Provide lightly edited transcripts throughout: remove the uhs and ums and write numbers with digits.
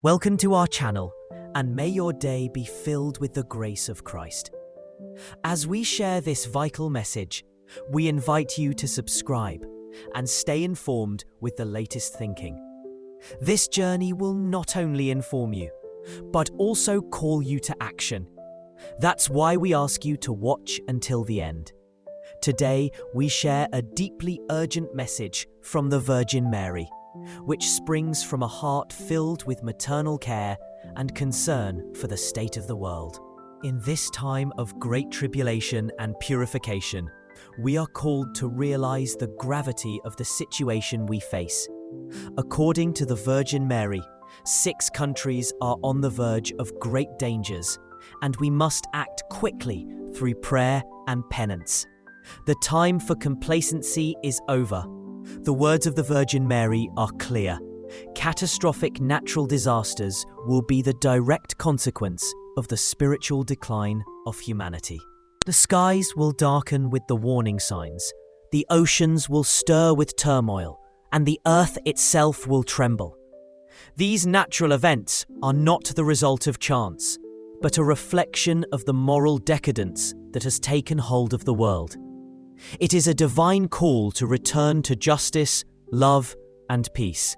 Welcome to our channel, and may your day be filled with the grace of Christ. As we share this vital message, we invite you to subscribe and stay informed with the latest thinking. This journey will not only inform you, but also call you to action. That's why we ask you to watch until the end. Today, we share a deeply urgent message from the Virgin Mary, which springs from a heart filled with maternal care and concern for the state of the world. In this time of great tribulation and purification, we are called to realize the gravity of the situation we face. According to the Virgin Mary, 6 countries are on the verge of great dangers, and we must act quickly through prayer and penance. The time for complacency is over. The words of the Virgin Mary are clear. Catastrophic natural disasters will be the direct consequence of the spiritual decline of humanity. The skies will darken with the warning signs, the oceans will stir with turmoil, and the earth itself will tremble. These natural events are not the result of chance, but a reflection of the moral decadence that has taken hold of the world. It is a divine call to return to justice, love, and peace.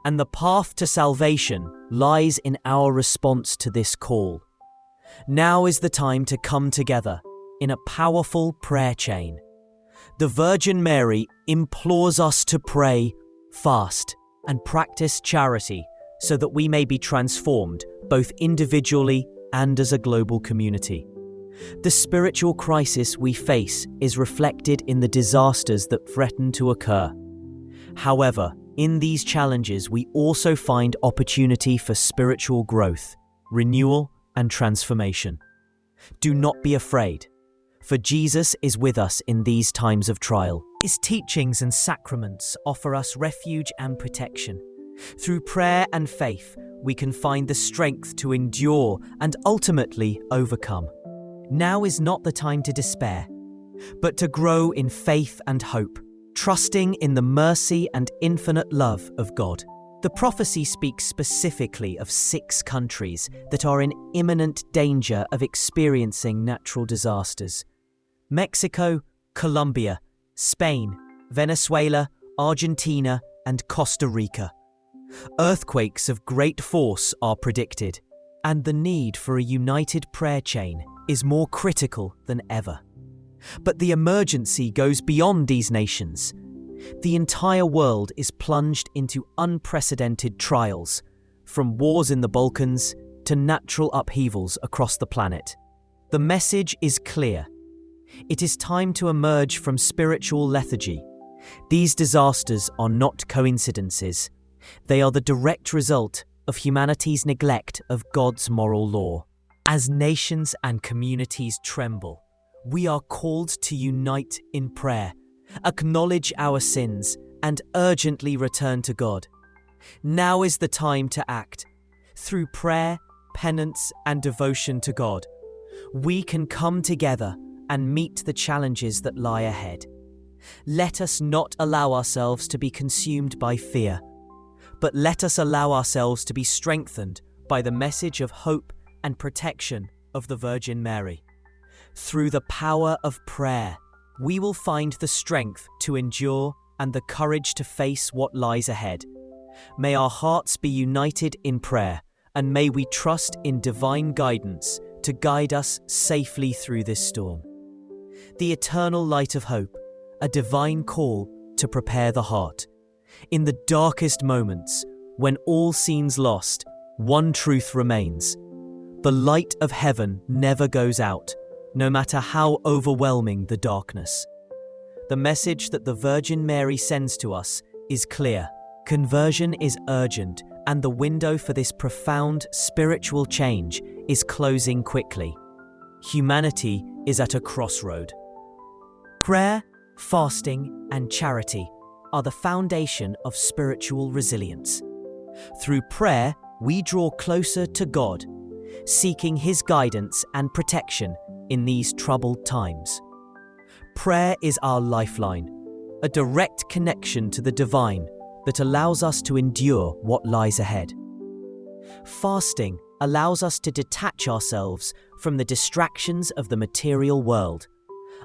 And the path to salvation lies in our response to this call. Now is the time to come together in a powerful prayer chain. The Virgin Mary implores us to pray, fast, and practice charity so that we may be transformed both individually and as a global community. The spiritual crisis we face is reflected in the disasters that threaten to occur. However, in these challenges, we also find opportunity for spiritual growth, renewal, and transformation. Do not be afraid, for Jesus is with us in these times of trial. His teachings and sacraments offer us refuge and protection. Through prayer and faith, we can find the strength to endure and ultimately overcome. Now is not the time to despair, but to grow in faith and hope, trusting in the mercy and infinite love of God. The prophecy speaks specifically of 6 countries that are in imminent danger of experiencing natural disasters: Mexico, Colombia, Spain, Venezuela, Argentina, and Costa Rica. Earthquakes of great force are predicted, and the need for a united prayer chain is more critical than ever. But the emergency goes beyond these nations. The entire world is plunged into unprecedented trials, from wars in the Balkans to natural upheavals across the planet. The message is clear. It is time to emerge from spiritual lethargy. These disasters are not coincidences. They are the direct result of humanity's neglect of God's moral law. As nations and communities tremble, we are called to unite in prayer, acknowledge our sins, and urgently return to God. Now is the time to act. Through prayer, penance, and devotion to God, we can come together and meet the challenges that lie ahead. Let us not allow ourselves to be consumed by fear, but let us allow ourselves to be strengthened by the message of hope and protection of the Virgin Mary. Through the power of prayer, we will find the strength to endure and the courage to face what lies ahead. May our hearts be united in prayer, and may we trust in divine guidance to guide us safely through this storm. The eternal light of hope, a divine call to prepare the heart. In the darkest moments, when all seems lost, one truth remains. The light of heaven never goes out, no matter how overwhelming the darkness. The message that the Virgin Mary sends to us is clear. Conversion is urgent, and the window for this profound spiritual change is closing quickly. Humanity is at a crossroad. Prayer, fasting, and charity are the foundation of spiritual resilience. Through prayer, we draw closer to God, seeking His guidance and protection in these troubled times. Prayer is our lifeline, a direct connection to the divine that allows us to endure what lies ahead. Fasting allows us to detach ourselves from the distractions of the material world,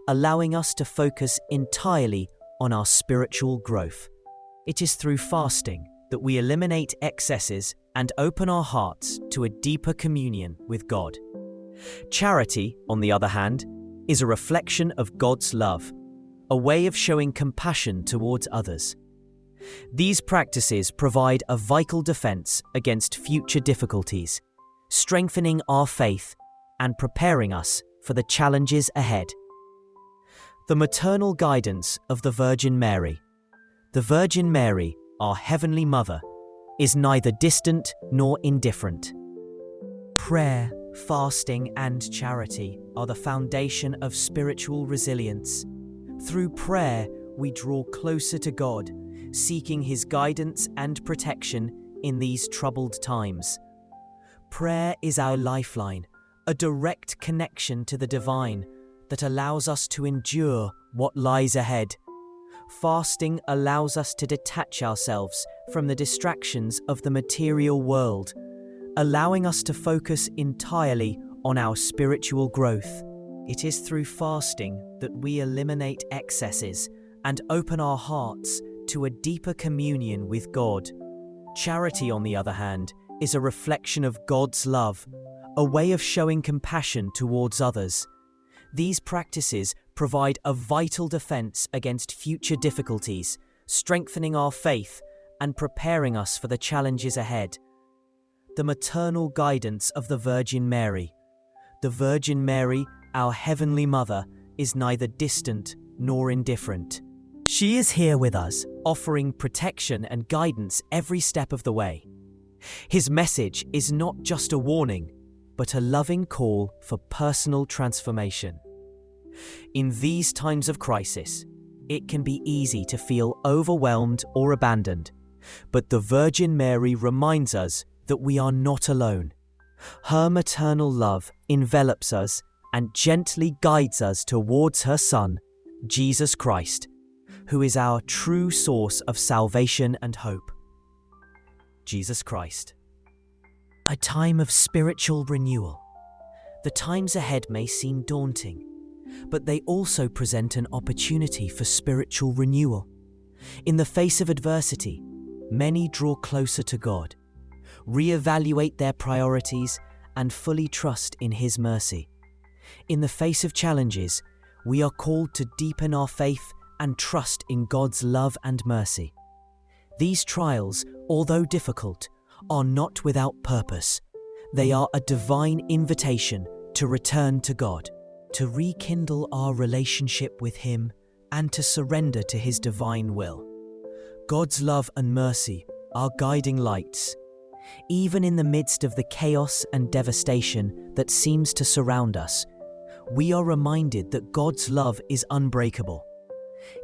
allowing us to focus entirely on our spiritual growth. It is through fasting that we eliminate excesses and open our hearts to a deeper communion with God. Charity, on the other hand, is a reflection of God's love, a way of showing compassion towards others. These practices provide a vital defense against future difficulties, strengthening our faith and preparing us for the challenges ahead. The maternal guidance of the Virgin Mary. The Virgin Mary, our Heavenly Mother, is neither distant nor indifferent. Prayer, fasting, and charity are the foundation of spiritual resilience. Through prayer, we draw closer to God, seeking His guidance and protection in these troubled times. Prayer is our lifeline, a direct connection to the divine that allows us to endure what lies ahead. Fasting allows us to detach ourselves from the distractions of the material world, allowing us to focus entirely on our spiritual growth. It is through fasting that we eliminate excesses and open our hearts to a deeper communion with God. Charity, on the other hand, is a reflection of God's love, a way of showing compassion towards others. These practices provide a vital defense against future difficulties, strengthening our faith and preparing us for the challenges ahead. The maternal guidance of the Virgin Mary. The Virgin Mary, our Heavenly Mother, is neither distant nor indifferent. She is here with us, offering protection and guidance every step of the way. His message is not just a warning, but a loving call for personal transformation. In these times of crisis, it can be easy to feel overwhelmed or abandoned, but the Virgin Mary reminds us that we are not alone. Her maternal love envelops us and gently guides us towards her Son, Jesus Christ, who is our true source of salvation and hope. Jesus Christ. A time of spiritual renewal. The times ahead may seem daunting, but they also present an opportunity for spiritual renewal. In the face of adversity, many draw closer to God, reevaluate their priorities, and fully trust in His mercy. In the face of challenges, we are called to deepen our faith and trust in God's love and mercy. These trials, although difficult, are not without purpose. They are a divine invitation to return to God, to rekindle our relationship with Him, and to surrender to His divine will. God's love and mercy are guiding lights. Even in the midst of the chaos and devastation that seems to surround us, we are reminded that God's love is unbreakable.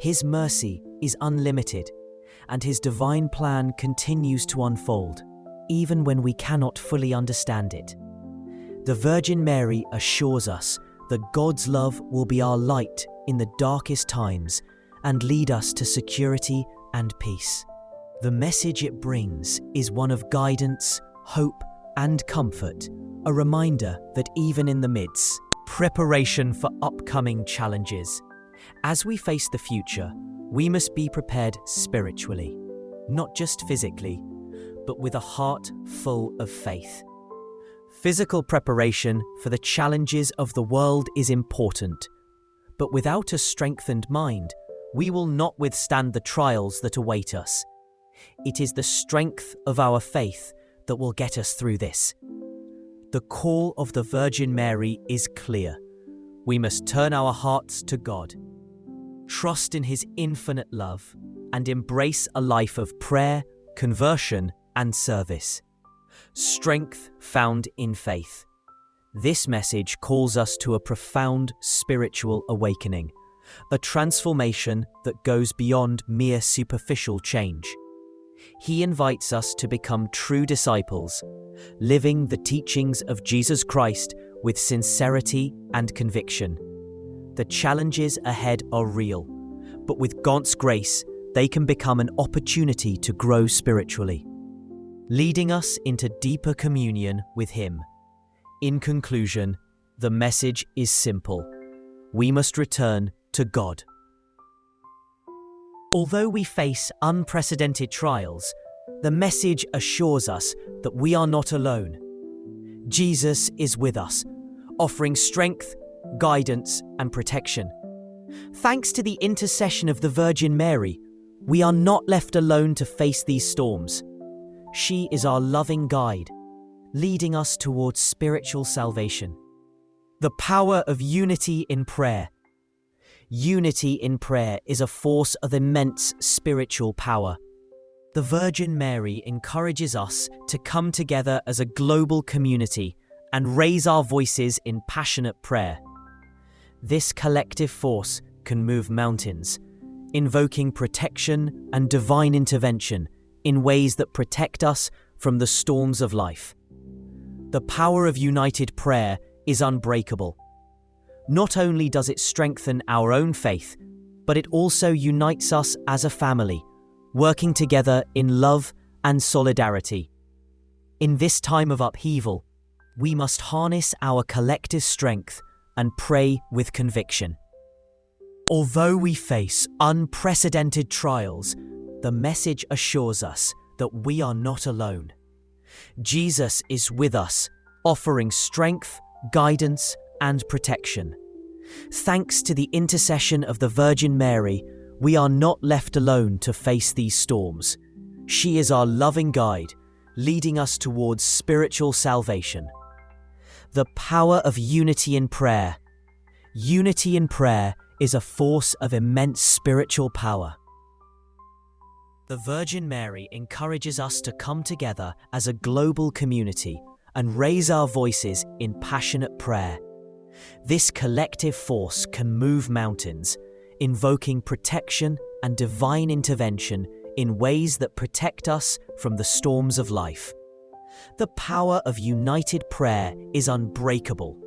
His mercy is unlimited, and His divine plan continues to unfold, even when we cannot fully understand it. The Virgin Mary assures us that God's love will be our light in the darkest times and lead us to security and peace. The message it brings is one of guidance, hope, and comfort, a reminder that even in the midst, preparation for upcoming challenges. As we face the future, we must be prepared spiritually, not just physically, but with a heart full of faith. Physical preparation for the challenges of the world is important, but without a strengthened mind, we will not withstand the trials that await us. It is the strength of our faith that will get us through this. The call of the Virgin Mary is clear. We must turn our hearts to God, trust in His infinite love, and embrace a life of prayer, conversion, and service. Strength found in faith. This message calls us to a profound spiritual awakening, a transformation that goes beyond mere superficial change. He invites us to become true disciples, living the teachings of Jesus Christ with sincerity and conviction. The challenges ahead are real, but with God's grace, they can become an opportunity to grow spiritually. leading us into deeper communion with Him. In conclusion, the message is simple. We must return to God. Although we face unprecedented trials, the message assures us that we are not alone. Jesus is with us, offering strength, guidance, and protection. Thanks to the intercession of the Virgin Mary, we are not left alone to face these storms. She is our loving guide, leading us towards spiritual salvation. The power of unity in prayer. Unity in prayer is a force of immense spiritual power. The Virgin Mary encourages us to come together as a global community and raise our voices in passionate prayer. This collective force can move mountains, invoking protection and divine intervention in ways that protect us from the storms of life. The power of united prayer is unbreakable. Not only does it strengthen our own faith, but it also unites us as a family, working together in love and solidarity. In this time of upheaval, we must harness our collective strength and pray with conviction. Although we face unprecedented trials, the message assures us that we are not alone. Jesus is with us, offering strength, guidance, and protection. Thanks to the intercession of the Virgin Mary, we are not left alone to face these storms. She is our loving guide, leading us towards spiritual salvation. The power of unity in prayer. Unity in prayer is a force of immense spiritual power. The Virgin Mary encourages us to come together as a global community and raise our voices in passionate prayer. This collective force can move mountains, invoking protection and divine intervention in ways that protect us from the storms of life. The power of united prayer is unbreakable.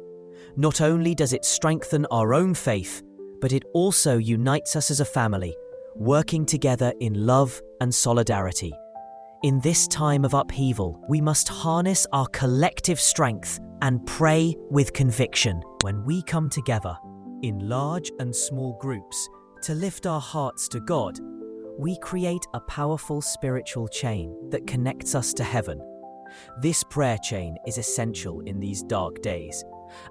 Not only does it strengthen our own faith, but it also unites us as a family, working together in love and solidarity. In this time of upheaval, we must harness our collective strength and pray with conviction. When we come together in large and small groups to lift our hearts to God, we create a powerful spiritual chain that connects us to heaven. This prayer chain is essential in these dark days,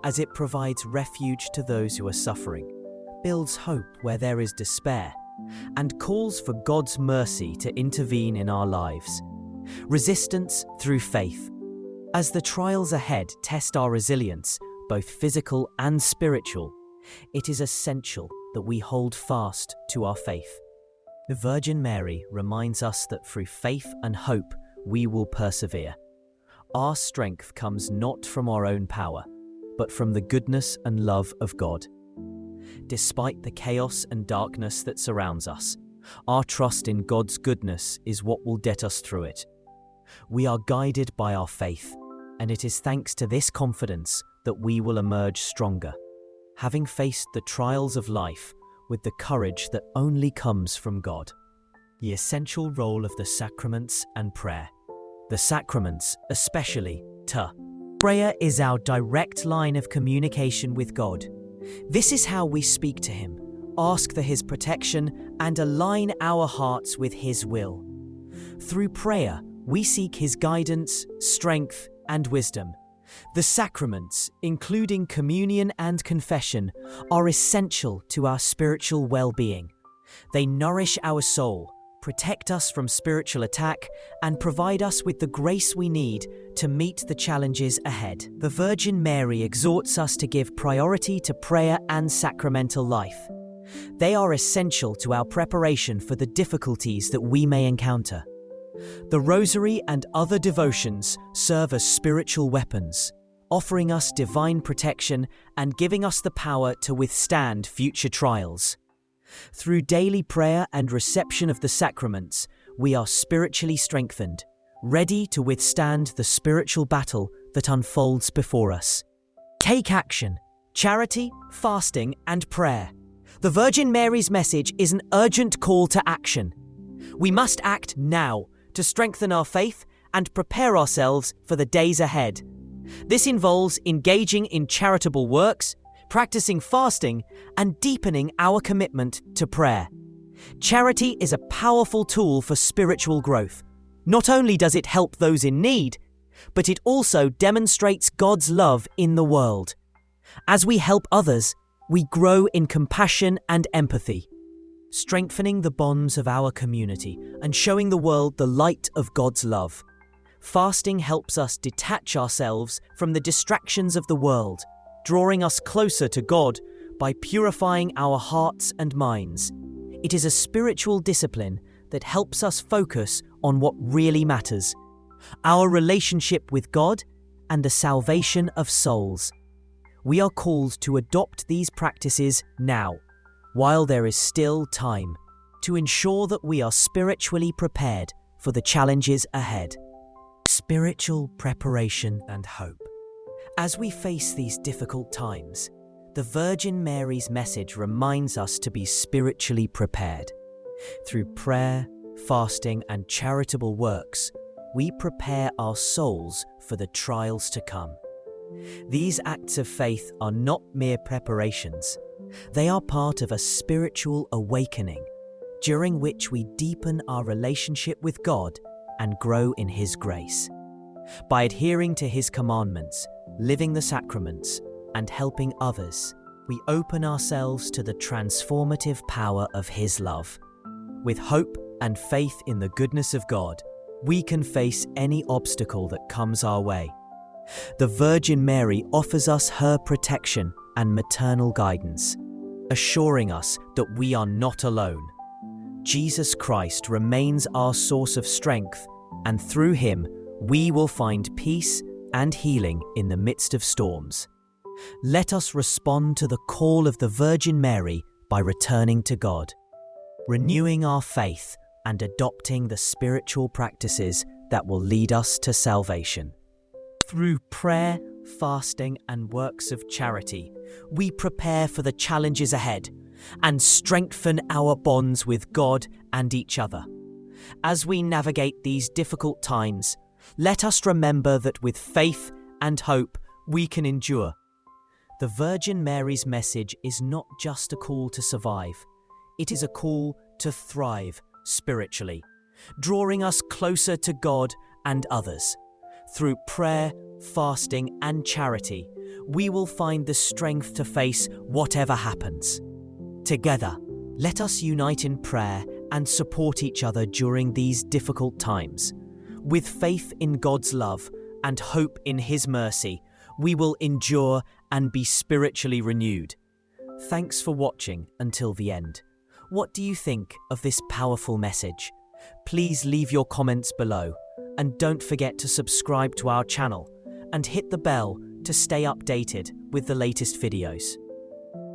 as it provides refuge to those who are suffering, builds hope where there is despair, and calls for God's mercy to intervene in our lives. Resistance through faith. As the trials ahead test our resilience, both physical and spiritual, it is essential that we hold fast to our faith. The Virgin Mary reminds us that through faith and hope we will persevere. Our strength comes not from our own power, but from the goodness and love of God. Despite the chaos and darkness that surrounds us, our trust in God's goodness is what will get us through it. We are guided by our faith, and it is thanks to this confidence that we will emerge stronger, having faced the trials of life with the courage that only comes from God. The essential role of the sacraments and prayer. The sacraments, especially prayer, is our direct line of communication with God. This is how we speak to Him, ask for His protection, and align our hearts with His will. Through prayer, we seek His guidance, strength, and wisdom. The sacraments, including communion and confession, are essential to our spiritual well-being. They nourish our soul, protect us from spiritual attack, and provide us with the grace we need to meet the challenges ahead. The Virgin Mary exhorts us to give priority to prayer and sacramental life. They are essential to our preparation for the difficulties that we may encounter. The Rosary and other devotions serve as spiritual weapons, offering us divine protection and giving us the power to withstand future trials. Through daily prayer and reception of the sacraments, we are spiritually strengthened, ready to withstand the spiritual battle that unfolds before us. Take action: charity, fasting, and prayer. The Virgin Mary's message is an urgent call to action. We must act now to strengthen our faith and prepare ourselves for the days ahead. This involves engaging in charitable works, practicing fasting, and deepening our commitment to prayer. Charity is a powerful tool for spiritual growth. Not only does it help those in need, but it also demonstrates God's love in the world. As we help others, we grow in compassion and empathy, strengthening the bonds of our community and showing the world the light of God's love. Fasting helps us detach ourselves from the distractions of the world, drawing us closer to God by purifying our hearts and minds. It is a spiritual discipline that helps us focus on what really matters: our relationship with God and the salvation of souls. We are called to adopt these practices now, while there is still time, to ensure that we are spiritually prepared for the challenges ahead. Spiritual preparation and hope. As we face these difficult times, the Virgin Mary's message reminds us to be spiritually prepared. Through prayer, fasting, and charitable works, we prepare our souls for the trials to come. These acts of faith are not mere preparations. They are part of a spiritual awakening, during which we deepen our relationship with God and grow in His grace. By adhering to His commandments, living the sacraments, and helping others, we open ourselves to the transformative power of His love. With hope and faith in the goodness of God, we can face any obstacle that comes our way. The Virgin Mary offers us her protection and maternal guidance, assuring us that we are not alone. Jesus Christ remains our source of strength, and through Him, we will find peace and healing in the midst of storms. Let us respond to the call of the Virgin Mary by returning to God, renewing our faith, and adopting the spiritual practices that will lead us to salvation. Through prayer, fasting, and works of charity, we prepare for the challenges ahead and strengthen our bonds with God and each other. As we navigate these difficult times, let us remember that with faith and hope, we can endure. The Virgin Mary's message is not just a call to survive. It is a call to thrive spiritually, drawing us closer to God and others. Through prayer, fasting, and charity, we will find the strength to face whatever happens. Together, let us unite in prayer and support each other during these difficult times. With faith in God's love and hope in His mercy, we will endure and be spiritually renewed. Thanks for watching until the end. What do you think of this powerful message? Please leave your comments below, and don't forget to subscribe to our channel and hit the bell to stay updated with the latest videos.